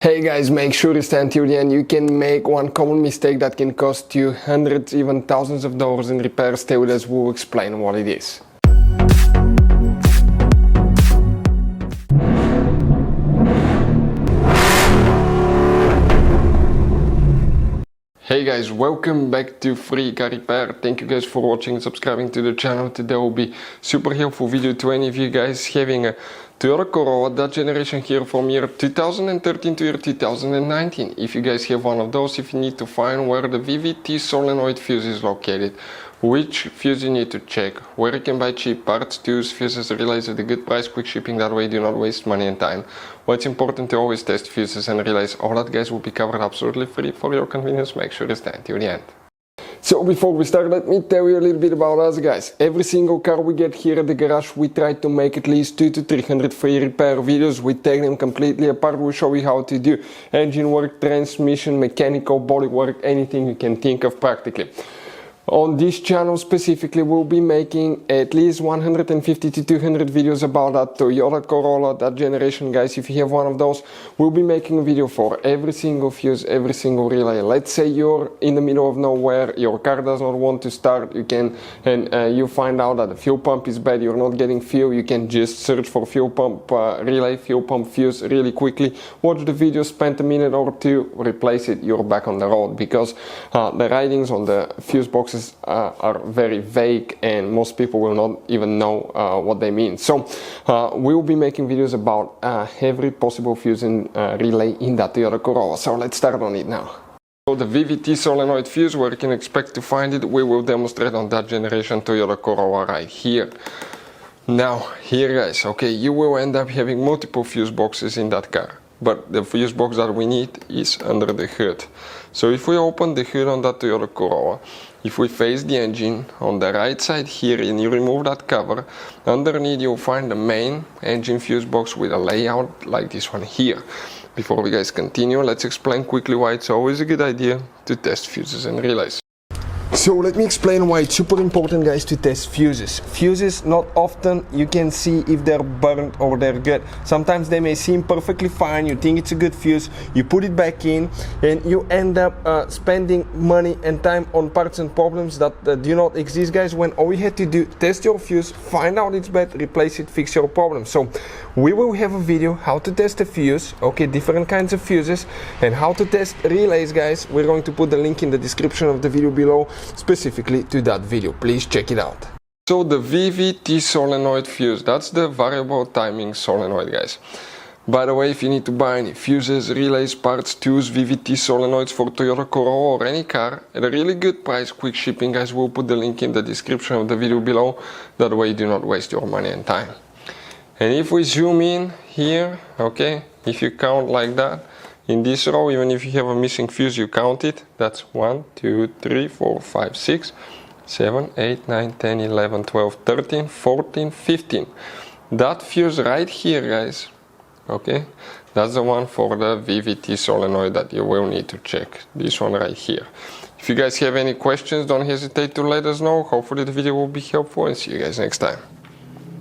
Hey guys, make sure to stay until the end. You can make one common mistake that can cost you hundreds, even thousands of dollars in repairs. Stay with us, we'll explain what it is. Hey guys, welcome back to Free Car Repair. Thank you guys for watching and subscribing to the channel. Today will be super helpful video to any of you guys having a Toyota Corolla, that generation here from year 2013 to year 2019. If you guys have one of those, if you need to find where the VVT solenoid fuse is located, which fuse you need to check, where you can buy cheap parts, tools, fuses, relays at a good price, quick shipping, that way you do not waste money and time. What's important to always test fuses and relays, all that guys will be covered absolutely free for your convenience. Make sure to stay until the end. So before we start, let me tell you a little bit about us guys. Every single car we get here at the garage, we try to make at least 200 to 300 free repair videos. We take them completely apart, we show you how to do engine work, transmission, mechanical, body work, anything you can think of practically. On this channel specifically, we'll be making at least 150 to 200 videos about that Toyota Corolla, that generation guys. If you have one of those, we'll be making a video for every single fuse, every single relay. Let's say you're in the middle of nowhere, your car does not want to start, you can, and you find out that the fuel pump is bad, you're not getting fuel, you can just search for fuel pump relay, fuel pump fuse really quickly, watch the video, spend a minute or two, replace it, you're back on the road, because the writings on the fuse boxes are very vague and most people will not even know what they mean. So we'll be making videos about every possible fuse and relay in that Toyota Corolla. So let's start on it now. So the VVT solenoid fuse, where you can expect to find it, we will demonstrate on that generation Toyota Corolla right here. Now here guys, okay, you will end up having multiple fuse boxes in that car, but the fuse box that we need is under the hood. So if we open the hood on that Toyota Corolla, if we face the engine on the right side here and you remove that cover, underneath you'll find the main engine fuse box with a layout like this one here. Before we guys continue, let's explain quickly why it's always a good idea to test fuses and relays. So let me explain why it's super important guys to test fuses. Fuses, not often you can see if they're burnt or they're good. Sometimes they may seem perfectly fine, you think it's a good fuse, you put it back in and you end up spending money and time on parts and problems that do not exist guys, when all you had to do, test your fuse, find out it's bad, replace it, fix your problem. So we will have a video how to test a fuse, okay, different kinds of fuses, and how to test relays guys. We're going to put the link in the description of the video below specifically to that video. Please check it out. So the VVT solenoid fuse, that's the variable timing solenoid guys. By the way, if you need to buy any fuses, relays, parts, tools, VVT solenoids for Toyota Corolla or any car at a really good price, quick shipping guys, we'll put the link in the description of the video below. That way you do not waste your money and time. And if we zoom in here, okay, if you count like that, in this row, even if you have a missing fuse, you count it. That's 1, 2, 3, 4, 5, 6, 7, 8, 9, 10, 11, 12, 13, 14, 15. That fuse right here, guys, okay, that's the one for the VVT solenoid that you will need to check. This one right here. If you guys have any questions, don't hesitate to let us know. Hopefully the video will be helpful and see you guys next time.